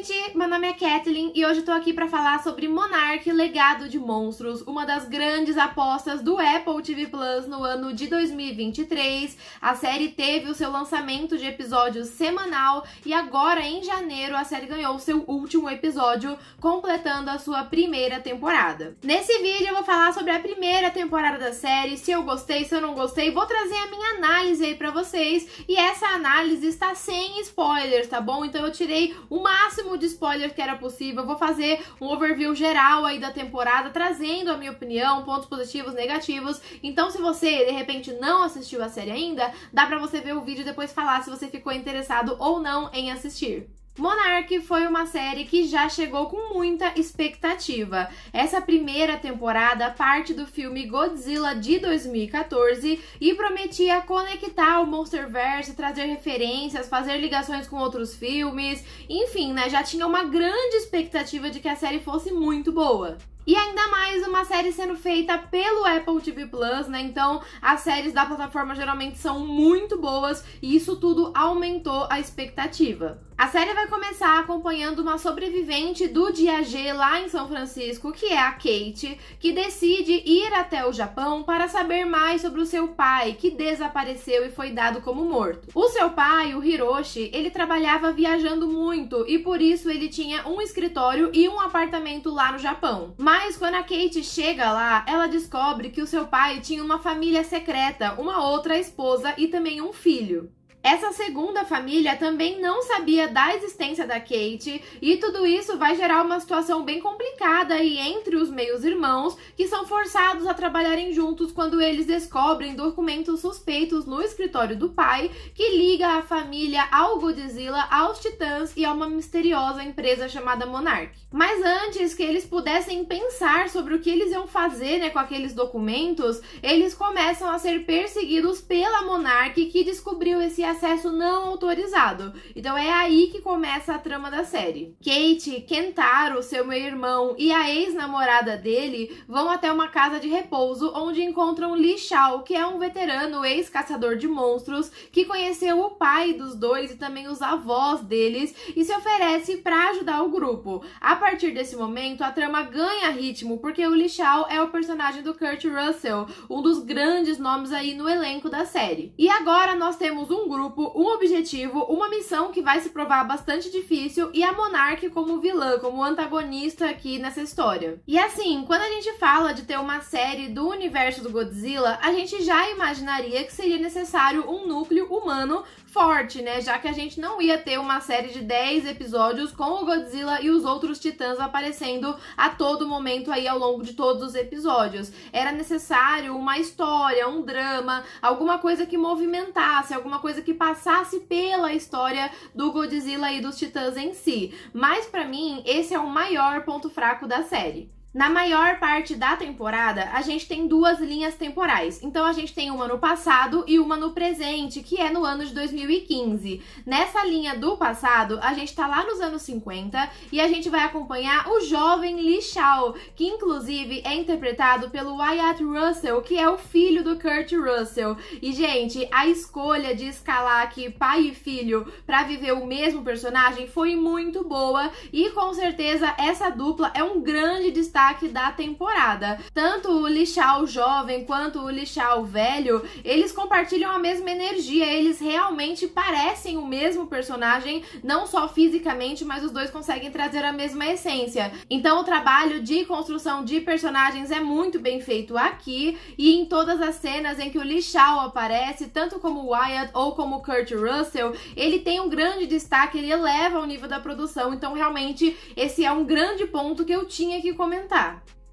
gente, meu nome é Kathleen e hoje eu tô aqui pra falar sobre Monarch: Legado de Monstros, uma das grandes apostas do Apple TV Plus no ano de 2023. A série teve o seu lançamento de episódios semanal e agora em janeiro a série ganhou o seu último episódio, completando a sua primeira temporada. Nesse vídeo eu vou falar sobre a primeira temporada da série, se eu gostei, se eu não gostei, vou trazer a minha análise aí pra vocês e essa análise está sem spoilers, tá bom? Então eu tirei o máximo de spoiler que era possível, vou fazer um overview geral aí da temporada, trazendo a minha opinião, pontos positivos, negativos. Então se você, de repente, não assistiu a série ainda, dá pra você ver o vídeo e depois falar se você ficou interessado ou não em assistir. Monarch foi uma série que já chegou com muita expectativa. Essa primeira temporada parte do filme Godzilla de 2014 e prometia conectar o Monsterverse, trazer referências, fazer ligações com outros filmes, enfim, né, já tinha uma grande expectativa de que a série fosse muito boa. E ainda mais uma série sendo feita pelo Apple TV Plus, né? Então as séries da plataforma geralmente são muito boas e isso tudo aumentou a expectativa. A série vai começar acompanhando uma sobrevivente do dia G lá em São Francisco, que é a Kate, que decide ir até o Japão para saber mais sobre o seu pai, que desapareceu e foi dado como morto. O seu pai, o Hiroshi, ele trabalhava viajando muito e por isso ele tinha um escritório e um apartamento lá no Japão. Mas quando a Kate chega lá, ela descobre que o seu pai tinha uma família secreta, uma outra esposa e também um filho. Essa segunda família também não sabia da existência da Kate e tudo isso vai gerar uma situação bem complicada aí entre os meios-irmãos, que são forçados a trabalharem juntos quando eles descobrem documentos suspeitos no escritório do pai que liga a família ao Godzilla, aos Titãs e a uma misteriosa empresa chamada Monarch. Mas antes que eles pudessem pensar sobre o que eles iam fazer, né, com aqueles documentos, eles começam a ser perseguidos pela Monarch, que descobriu esse acesso não autorizado. Então é aí que começa a trama da série. Kate, Kentaro, seu meio-irmão e a ex-namorada dele vão até uma casa de repouso onde encontram Lee Shao, que é um veterano ex-caçador de monstros que conheceu o pai dos dois e também os avós deles e se oferece para ajudar o grupo. A partir desse momento, a trama ganha ritmo porque o Lee Shao é o personagem do Kurt Russell, um dos grandes nomes aí no elenco da série. E agora nós temos um grupo, um objetivo, uma missão que vai se provar bastante difícil e a Monarch como vilã, como antagonista aqui nessa história. E assim, quando a gente fala de ter uma série do universo do Godzilla, a gente já imaginaria que seria necessário um núcleo humano forte, né? Já que a gente não ia ter uma série de 10 episódios com o Godzilla e os outros titãs aparecendo a todo momento aí ao longo de todos os episódios. Era necessário uma história, um drama, alguma coisa que movimentasse, alguma coisa que passasse pela história do Godzilla e dos titãs em si. Mas pra mim, esse é o maior ponto fraco da série. Na maior parte da temporada, a gente tem duas linhas temporais. Então a gente tem uma no passado e uma no presente, que é no ano de 2015. Nessa linha do passado, a gente tá lá nos anos 50 e a gente vai acompanhar o jovem Lee Shao, que inclusive é interpretado pelo Wyatt Russell, que é o filho do Kurt Russell. E, gente, a escolha de escalar aqui pai e filho pra viver o mesmo personagem foi muito boa e com certeza essa dupla é um grande destaque da temporada. Tanto o Lee Shao jovem quanto o Lee Shao velho, eles compartilham a mesma energia, eles realmente parecem o mesmo personagem, não só fisicamente, mas os dois conseguem trazer a mesma essência. Então o trabalho de construção de personagens é muito bem feito aqui e em todas as cenas em que o Lee Shao aparece, tanto como o Wyatt ou como o Kurt Russell, ele tem um grande destaque, ele eleva o nível da produção, então realmente esse é um grande ponto que eu tinha que comentar.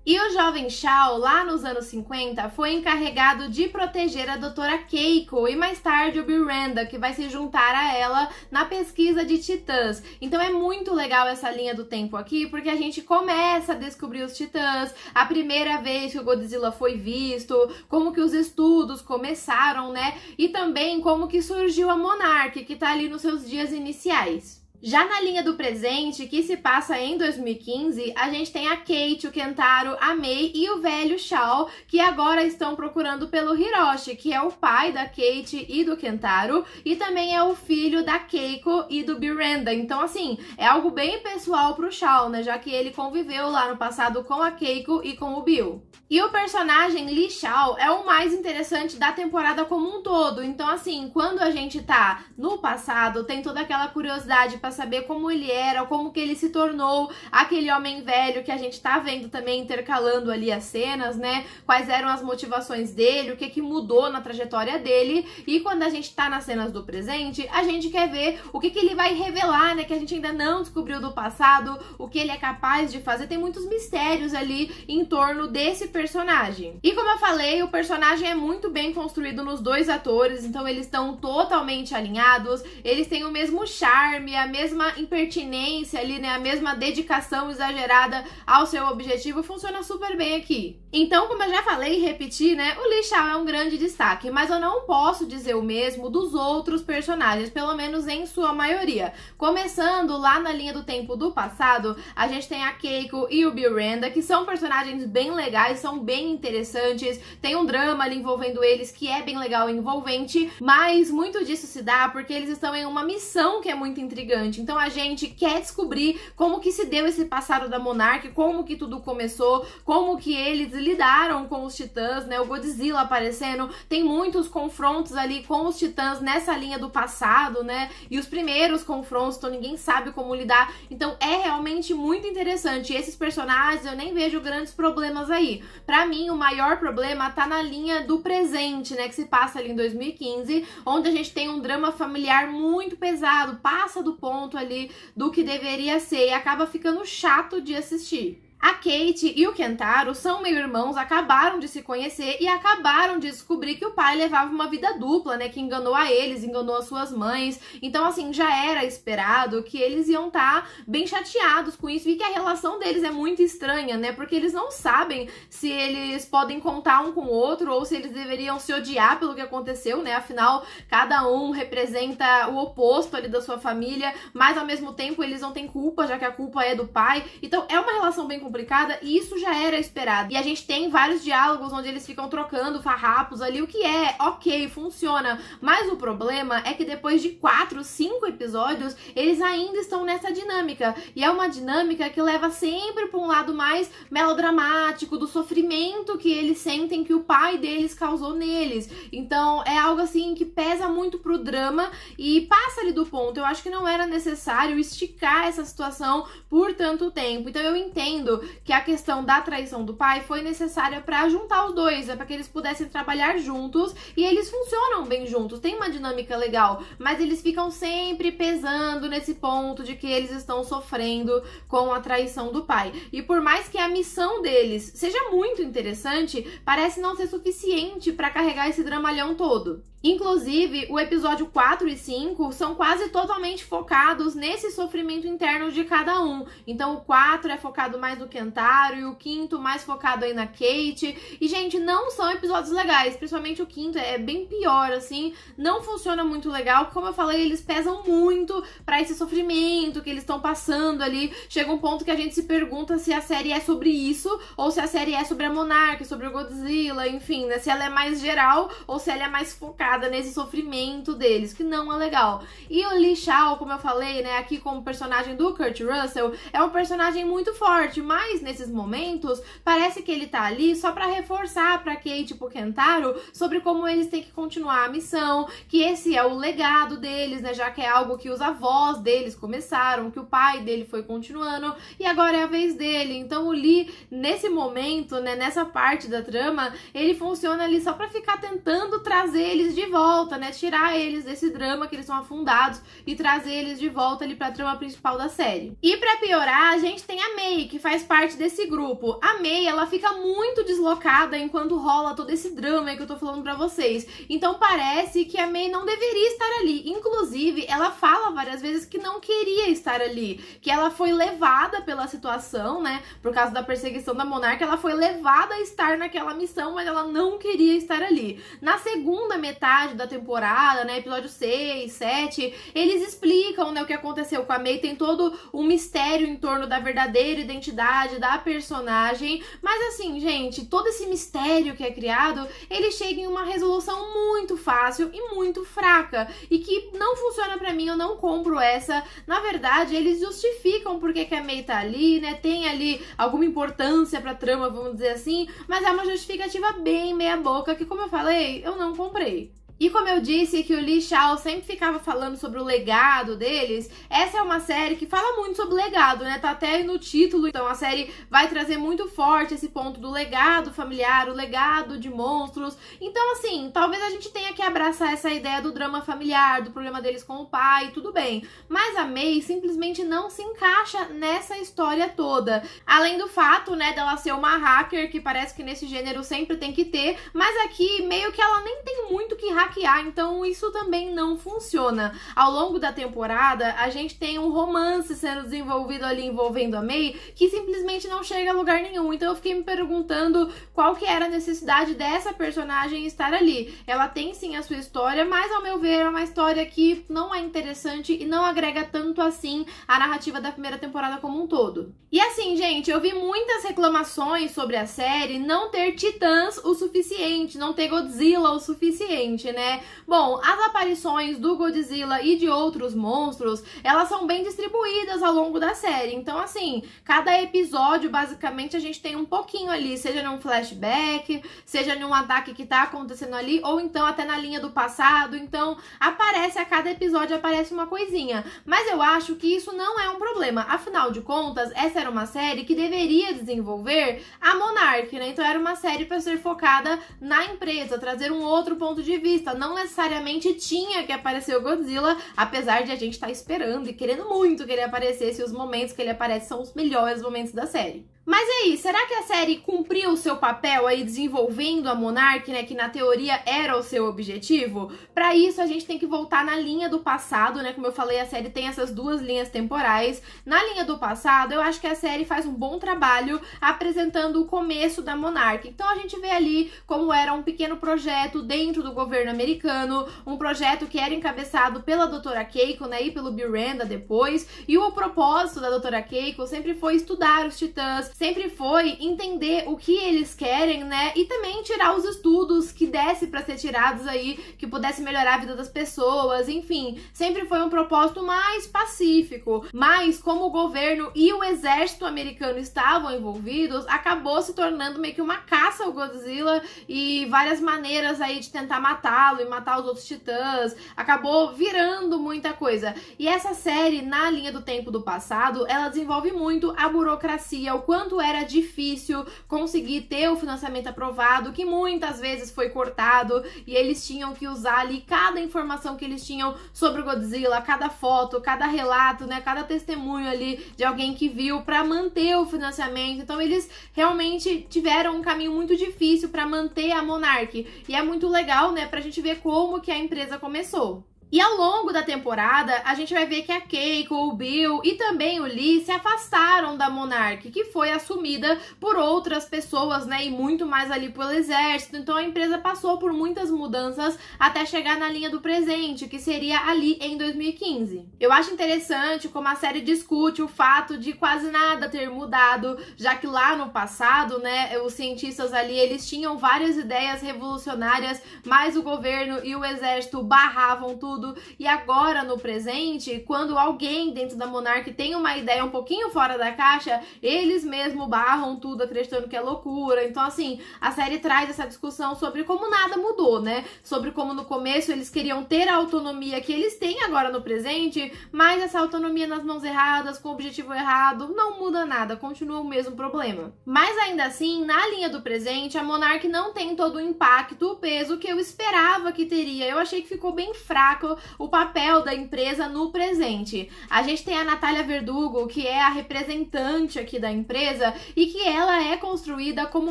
E o jovem Shao, lá nos anos 50, foi encarregado de proteger a doutora Keiko e mais tarde o Miranda, que vai se juntar a ela na pesquisa de titãs. Então é muito legal essa linha do tempo aqui, porque a gente começa a descobrir os titãs, a primeira vez que o Godzilla foi visto, como que os estudos começaram, né? E também como que surgiu a Monarch, que tá ali nos seus dias iniciais. Já na linha do presente, que se passa em 2015, a gente tem a Kate, o Kentaro, a Mei e o velho Shao, que agora estão procurando pelo Hiroshi, que é o pai da Kate e do Kentaro, e também é o filho da Keiko e do Miranda. Então, assim, é algo bem pessoal pro Shao, né? Já que ele conviveu lá no passado com a Keiko e com o Bill. E o personagem Lee Shao é o mais interessante da temporada como um todo. Então, assim, quando a gente tá no passado, tem toda aquela curiosidade pra saber como ele era, como que ele se tornou aquele homem velho que a gente tá vendo também intercalando ali as cenas, né? Quais eram as motivações dele, o que que mudou na trajetória dele. E quando a gente tá nas cenas do presente, a gente quer ver o que que ele vai revelar, né? Que a gente ainda não descobriu do passado, o que ele é capaz de fazer. Tem muitos mistérios ali em torno desse personagem. E como eu falei, o personagem é muito bem construído nos dois atores, então eles estão totalmente alinhados, eles têm o mesmo charme, a mesma impertinência ali, né, a mesma dedicação exagerada ao seu objetivo, funciona super bem aqui. Então, como eu já falei e repeti, né, o Lee Shao é um grande destaque, mas eu não posso dizer o mesmo dos outros personagens, pelo menos em sua maioria. Começando lá na linha do tempo do passado, a gente tem a Keiko e o Miranda, que são personagens bem legais, são bem interessantes, tem um drama ali envolvendo eles que é bem legal e envolvente, mas muito disso se dá porque eles estão em uma missão que é muito intrigante. Então a gente quer descobrir como que se deu esse passado da Monarch, como que tudo começou, como que eles lidaram com os titãs, né? O Godzilla aparecendo, tem muitos confrontos ali com os titãs nessa linha do passado, né? E os primeiros confrontos, então ninguém sabe como lidar. Então é realmente muito interessante. E esses personagens eu nem vejo grandes problemas aí. Pra mim, o maior problema tá na linha do presente, né? Que se passa ali em 2015, onde a gente tem um drama familiar muito pesado, passa do ponto ali do que deveria ser e acaba ficando chato de assistir. A Kate e o Kentaro são meio-irmãos, acabaram de se conhecer e acabaram de descobrir que o pai levava uma vida dupla, né? Que enganou a eles, enganou as suas mães. Então, assim, já era esperado que eles iam estar bem chateados com isso e que a relação deles é muito estranha, né? Porque eles não sabem se eles podem contar um com o outro ou se eles deveriam se odiar pelo que aconteceu, né? Afinal, cada um representa o oposto ali da sua família, mas ao mesmo tempo eles não têm culpa, já que a culpa é do pai. Então, é uma relação bem complicada e isso já era esperado. E a gente tem vários diálogos onde eles ficam trocando farrapos ali, o que é ok, funciona. Mas o problema é que depois de 4, 5 episódios, eles ainda estão nessa dinâmica. E é uma dinâmica que leva sempre para um lado mais melodramático, do sofrimento que eles sentem que o pai deles causou neles. Então é algo assim que pesa muito pro drama e passa ali do ponto. Eu acho que não era necessário esticar essa situação por tanto tempo. Então eu entendo que a questão da traição do pai foi necessária para juntar os dois, para que eles pudessem trabalhar juntos e eles funcionam bem juntos, tem uma dinâmica legal, mas eles ficam sempre pesando nesse ponto de que eles estão sofrendo com a traição do pai. E por mais que a missão deles seja muito interessante, parece não ser suficiente para carregar esse dramalhão todo. Inclusive, o episódio 4 e 5 são quase totalmente focados nesse sofrimento interno de cada um. Então o 4 é focado mais no Kentaro e o 5º mais focado aí na Kate. E, gente, não são episódios legais, principalmente o 5º é bem pior, assim, não funciona muito legal. Como eu falei, eles pesam muito pra esse sofrimento que eles estão passando ali. Chega um ponto que a gente se pergunta se a série é sobre isso ou se a série é sobre a Monarch, sobre o Godzilla, enfim, né? Se ela é mais geral ou se ela é mais focada nesse sofrimento deles, que não é legal. E o Lee Shao, como eu falei, né, aqui como personagem do Kurt Russell, é um personagem muito forte, mas nesses momentos parece que ele tá ali só pra reforçar pra Kate e pro Kentaro sobre como eles têm que continuar a missão, que esse é o legado deles, né, já que é algo que os avós deles começaram, que o pai dele foi continuando, e agora é a vez dele. Então o Lee, nesse momento, né, nessa parte da trama, ele funciona ali só pra ficar tentando trazer eles de volta, né, tirar eles desse drama que eles estão afundados e trazer eles de volta ali pra trama principal da série. E pra piorar, a gente tem a Mei, que faz parte desse grupo. A Mei, ela fica muito deslocada enquanto rola todo esse drama que eu tô falando pra vocês. Então parece que a Mei não deveria estar ali. Inclusive, ela fala várias vezes que não queria estar ali, que ela foi levada pela situação, né, por causa da perseguição da Monarch, ela foi levada a estar naquela missão, mas ela não queria estar ali. Na segunda metade metade da temporada, né, episódio 6, 7, eles explicam, né, o que aconteceu com a May, tem todo um mistério em torno da verdadeira identidade da personagem, mas assim, gente, todo esse mistério que é criado, ele chega em uma resolução muito fácil e muito fraca, e que não funciona pra mim, eu não compro essa. Na verdade, eles justificam porque que a May tá ali, né, tem ali alguma importância pra trama, vamos dizer assim, mas é uma justificativa bem meia boca, que como eu falei, eu não comprei. E como eu disse que o Lee Chao sempre ficava falando sobre o legado deles, essa é uma série que fala muito sobre legado, né? Tá até no título, então a série vai trazer muito forte esse ponto do legado familiar, o legado de monstros. Então, assim, talvez a gente tenha que abraçar essa ideia do drama familiar, do problema deles com o pai, tudo bem. Mas a May simplesmente não se encaixa nessa história toda. Além do fato, né, dela ser uma hacker, que parece que nesse gênero sempre tem que ter, mas aqui meio que ela nem tem muito que hackear, então isso também não funciona. Ao longo da temporada, a gente tem um romance sendo desenvolvido ali envolvendo a May, que simplesmente não chega a lugar nenhum. Então eu fiquei me perguntando qual que era a necessidade dessa personagem estar ali. Ela tem sim a sua história, mas ao meu ver é uma história que não é interessante e não agrega tanto assim a narrativa da primeira temporada como um todo. E assim, gente, eu vi muitas reclamações sobre a série não ter titãs o suficiente, não ter Godzilla o suficiente, né? Bom, as aparições do Godzilla e de outros monstros, elas são bem distribuídas ao longo da série. Então, assim, cada episódio, basicamente, a gente tem um pouquinho ali, seja num flashback, seja num ataque que tá acontecendo ali, ou então até na linha do passado. Então, aparece a cada episódio, aparece uma coisinha. Mas eu acho que isso não é um problema. Afinal de contas, essa era uma série que deveria desenvolver a Monarch, né? Então, era uma série para ser focada na empresa, trazer um outro ponto de vista. Não necessariamente tinha que aparecer o Godzilla, apesar de a gente estar esperando e querendo muito que ele aparecesse, e os momentos que ele aparece são os melhores momentos da série. Mas e aí, será que a série cumpriu o seu papel aí desenvolvendo a Monarch, né, que na teoria era o seu objetivo? Pra isso a gente tem que voltar na linha do passado, né, como eu falei, a série tem essas duas linhas temporais. Na linha do passado, eu acho que a série faz um bom trabalho apresentando o começo da Monarch. Então a gente vê ali como era um pequeno projeto dentro do governo americano, um projeto que era encabeçado pela Dra. Keiko, né, e pelo Bill Randa depois, e o propósito da Dra. Keiko sempre foi estudar os titãs, sempre foi entender o que eles querem, né, e também tirar os estudos que desse pra ser tirados aí, que pudesse melhorar a vida das pessoas, enfim, sempre foi um propósito mais pacífico. Mas como o governo e o exército americano estavam envolvidos, acabou se tornando meio que uma caça ao Godzilla e várias maneiras aí de tentar matá-lo e matar os outros titãs, acabou virando muita coisa. E essa série, na linha do tempo do passado, ela desenvolve muito a burocracia, o quanto era difícil conseguir ter o financiamento aprovado, que muitas vezes foi cortado, e eles tinham que usar ali cada informação que eles tinham sobre o Godzilla, cada foto, cada relato, né, cada testemunho ali de alguém que viu, para manter o financiamento. Então eles realmente tiveram um caminho muito difícil para manter a Monarch, e é muito legal, né, pra gente ver como que a empresa começou. E ao longo da temporada, a gente vai ver que a Keiko, o Bill e também o Lee se afastaram da Monarch, que foi assumida por outras pessoas, né, e muito mais ali pelo exército. Então a empresa passou por muitas mudanças até chegar na linha do presente, que seria ali em 2015. Eu acho interessante como a série discute o fato de quase nada ter mudado, já que lá no passado, né, os cientistas ali, eles tinham várias ideias revolucionárias, mas o governo e o exército barravam tudo. E agora, no presente, quando alguém dentro da Monarch tem uma ideia um pouquinho fora da caixa, eles mesmo barram tudo, acreditando que é loucura. Então, assim, a série traz essa discussão sobre como nada mudou, né? Sobre como no começo eles queriam ter a autonomia que eles têm agora no presente, mas essa autonomia nas mãos erradas, com o objetivo errado, não muda nada, continua o mesmo problema. Mas ainda assim, na linha do presente, a Monarch não tem todo o impacto, o peso que eu esperava que teria. Eu achei que ficou bem fraco. fato o papel da empresa no presente. A gente tem a Natália Verdugo, que é a representante aqui da empresa e que ela é construída como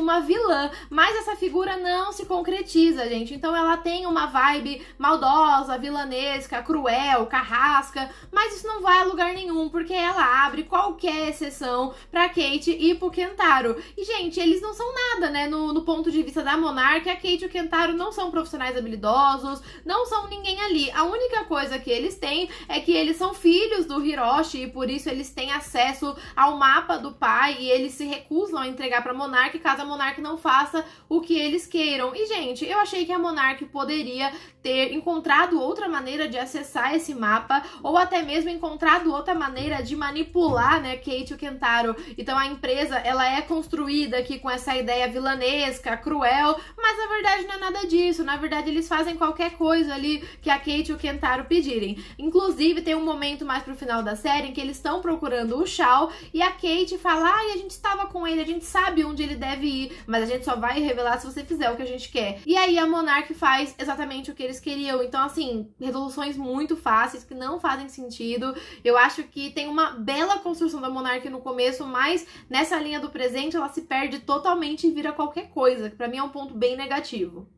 uma vilã, mas essa figura não se concretiza, gente. Então ela tem uma vibe maldosa, vilanesca, cruel, carrasca, mas isso não vai a lugar nenhum, porque ela abre qualquer exceção pra Kate e pro Kentaro. E, gente, eles não são nada, né? No ponto de vista da Monark, a Kate e o Kentaro não são profissionais habilidosos, não são ninguém ali. A única coisa que eles têm é que eles são filhos do Hiroshi e por isso eles têm acesso ao mapa do pai e eles se recusam a entregar pra Monark caso a Monark não faça o que eles queiram. E, gente, eu achei que a Monark poderia ter encontrado outra maneira de acessar esse mapa ou até mesmo encontrado outra maneira de manipular, né, Kate e o Kentaro. Então a empresa, ela é construída aqui com essa ideia vilanesca, cruel, mas na verdade não é nada disso. Na verdade eles fazem qualquer coisa ali que a Kate e o Kentaro pedirem. Inclusive tem um momento mais pro final da série em que eles estão procurando o Shao e a Kate fala: ai, a gente estava com ele, a gente sabe onde ele deve ir, mas a gente só vai revelar se você fizer o que a gente quer. E aí a Monark faz exatamente o que eles queriam. Então, assim, resoluções muito fáceis que não fazem sentido. Eu acho que tem uma bela construção da Monark no começo, mas nessa linha do presente ela se perde totalmente e vira qualquer coisa, que pra mim é um ponto bem negativo.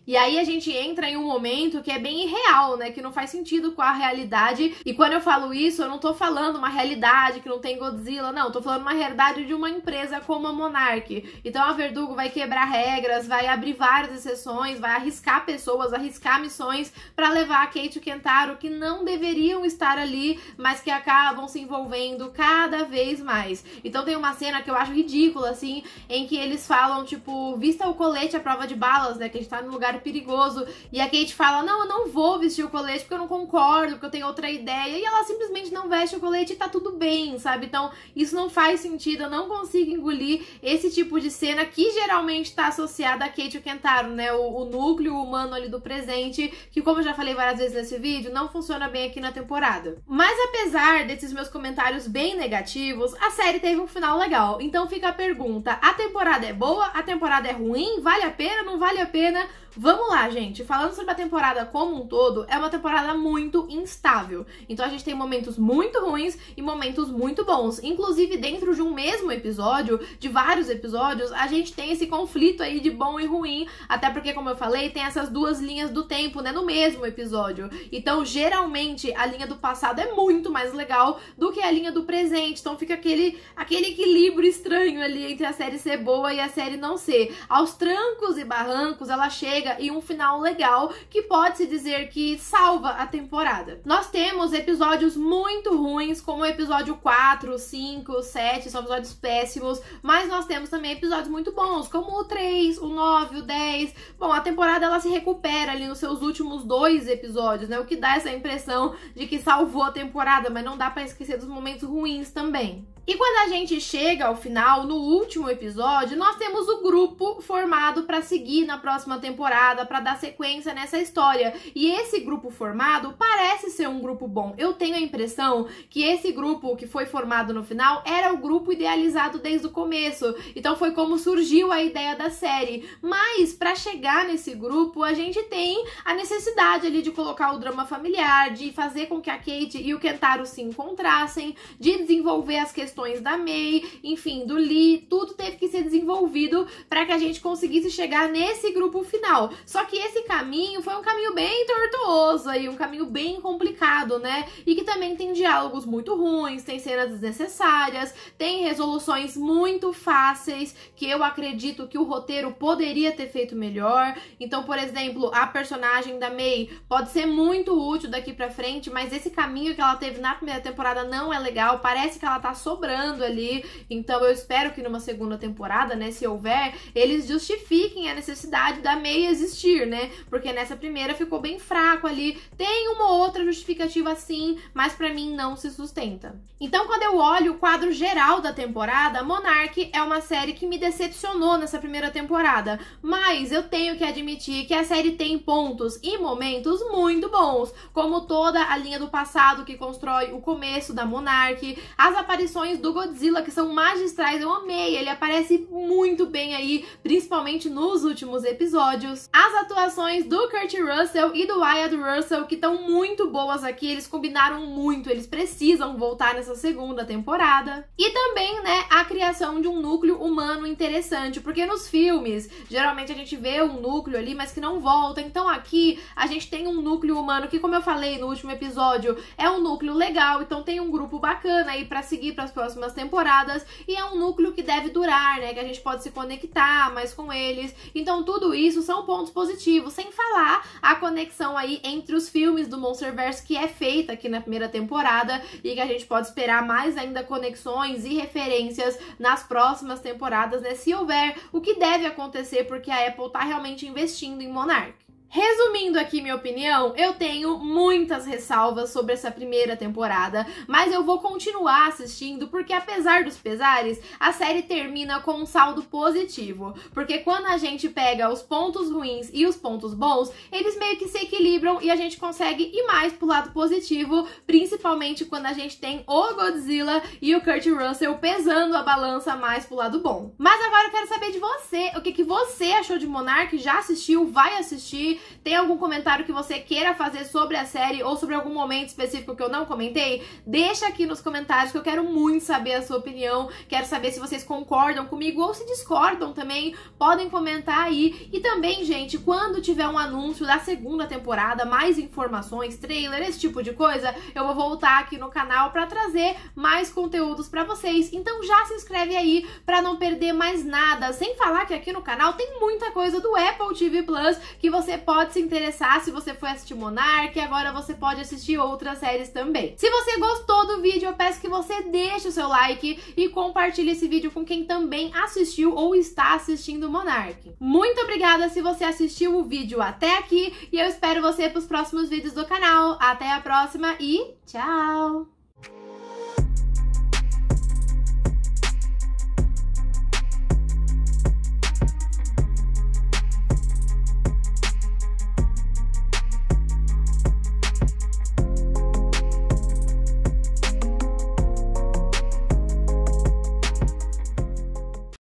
E aí a gente entra em um momento que é bem irreal, né? Que não faz sentido com a realidade. E quando eu falo isso, eu não tô falando uma realidade que não tem Godzilla, não. Tô falando uma realidade de uma empresa como a Monark. Então a Verdugo vai quebrar regras, vai abrir várias exceções, vai arriscar pessoas, arriscar missões pra levar a Kate e o Kentaro que não deveriam estar ali, mas que acabam se envolvendo cada vez mais. Então tem uma cena que eu acho ridícula, assim, em que eles falam, tipo, vista o colete à prova de balas, né? Que a gente tá num lugar perigoso, e a Kate fala: não, eu não vou vestir o colete porque eu não concordo, porque eu tenho outra ideia, e ela simplesmente não veste o colete e tá tudo bem, sabe? Então isso não faz sentido, eu não consigo engolir esse tipo de cena que geralmente tá associada a Kate e o Kentaro, né? O núcleo humano ali do presente, que, como eu já falei várias vezes nesse vídeo, não funciona bem aqui na temporada. Mas apesar desses meus comentários bem negativos, a série teve um final legal. Então fica a pergunta: a temporada é boa? A temporada é ruim? Vale a pena? Não vale a pena? Vamos lá, gente. Falando sobre a temporada como um todo, é uma temporada muito instável. Então a gente tem momentos muito ruins e momentos muito bons. Inclusive, dentro de um mesmo episódio, de vários episódios, a gente tem esse conflito aí de bom e ruim. Até porque, como eu falei, tem essas duas linhas do tempo, né, no mesmo episódio. Então, geralmente, a linha do passado é muito mais legal do que a linha do presente. Então fica aquele equilíbrio estranho ali entre a série ser boa e a série não ser. Aos trancos e barrancos, ela chega e um final legal que pode-se dizer que salva a temporada. Nós temos episódios muito ruins, como o episódio 4, 5, 7, são episódios péssimos, mas nós temos também episódios muito bons, como o 3, o 9, o 10. Bom, a temporada ela se recupera ali nos seus últimos 2 episódios, né? O que dá essa impressão de que salvou a temporada, mas não dá pra esquecer dos momentos ruins também. E quando a gente chega ao final, no último episódio, nós temos o grupo formado para seguir na próxima temporada, para dar sequência nessa história. E esse grupo formado parece ser um grupo bom. Eu tenho a impressão que esse grupo que foi formado no final era o grupo idealizado desde o começo. Então foi como surgiu a ideia da série. Mas para chegar nesse grupo, a gente tem a necessidade ali de colocar o drama familiar, de fazer com que a Kate e o Kentaro se encontrassem, de desenvolver as questões da Mei, enfim, do Lee, tudo teve que ser desenvolvido para que a gente conseguisse chegar nesse grupo final. Só que esse caminho foi um caminho bem tortuoso aí, um caminho bem complicado, né? E que também tem diálogos muito ruins, tem cenas desnecessárias, tem resoluções muito fáceis que eu acredito que o roteiro poderia ter feito melhor. Então, por exemplo, a personagem da Mei pode ser muito útil daqui pra frente, mas esse caminho que ela teve na primeira temporada não é legal, parece que ela tá sobrando ali, então eu espero que numa segunda temporada, né, se houver, eles justifiquem a necessidade da Mei existir, né, porque nessa primeira ficou bem fraco ali, tem uma outra justificativa sim, mas pra mim não se sustenta. Então quando eu olho o quadro geral da temporada, Monark é uma série que me decepcionou nessa primeira temporada, mas eu tenho que admitir que a série tem pontos e momentos muito bons, como toda a linha do passado que constrói o começo da Monark, as aparições atuações do Godzilla, que são magistrais, eu amei, ele aparece muito bem aí, principalmente nos últimos episódios. As atuações do Kurt Russell e do Wyatt Russell, que estão muito boas aqui, eles combinaram muito, eles precisam voltar nessa segunda temporada. E também, né, a criação de um núcleo humano interessante, porque nos filmes, geralmente a gente vê um núcleo ali, mas que não volta, então aqui a gente tem um núcleo humano que, como eu falei no último episódio, é um núcleo legal, então tem um grupo bacana aí pra seguir pras próximas temporadas, e é um núcleo que deve durar, né, que a gente pode se conectar mais com eles, então tudo isso são pontos positivos, sem falar a conexão aí entre os filmes do Monsterverse que é feita aqui na primeira temporada, e que a gente pode esperar mais ainda conexões e referências nas próximas temporadas, né, se houver, o que deve acontecer, porque a Apple tá realmente investindo em Monarch. Resumindo aqui minha opinião, eu tenho muitas ressalvas sobre essa primeira temporada, mas eu vou continuar assistindo porque, apesar dos pesares, a série termina com um saldo positivo, porque quando a gente pega os pontos ruins e os pontos bons, eles meio que se equilibram e a gente consegue ir mais pro lado positivo, principalmente quando a gente tem o Godzilla e o Kurt Russell pesando a balança mais pro lado bom. Mas agora eu quero saber de você, o que você achou de Monarch? Já assistiu? Vai assistir? Tem algum comentário que você queira fazer sobre a série ou sobre algum momento específico que eu não comentei? Deixa aqui nos comentários que eu quero muito saber a sua opinião. Quero saber se vocês concordam comigo ou se discordam também. Podem comentar aí. E também, gente, quando tiver um anúncio da segunda temporada, mais informações, trailer, esse tipo de coisa, eu vou voltar aqui no canal pra trazer mais conteúdos pra vocês. Então já se inscreve aí pra não perder mais nada. Sem falar que aqui no canal tem muita coisa do Apple TV Plus que você pode se interessar se você foi assistir Monarch, e agora você pode assistir outras séries também. Se você gostou do vídeo, eu peço que você deixe o seu like e compartilhe esse vídeo com quem também assistiu ou está assistindo Monarch. Muito obrigada se você assistiu o vídeo até aqui e eu espero você para os próximos vídeos do canal. Até a próxima e tchau!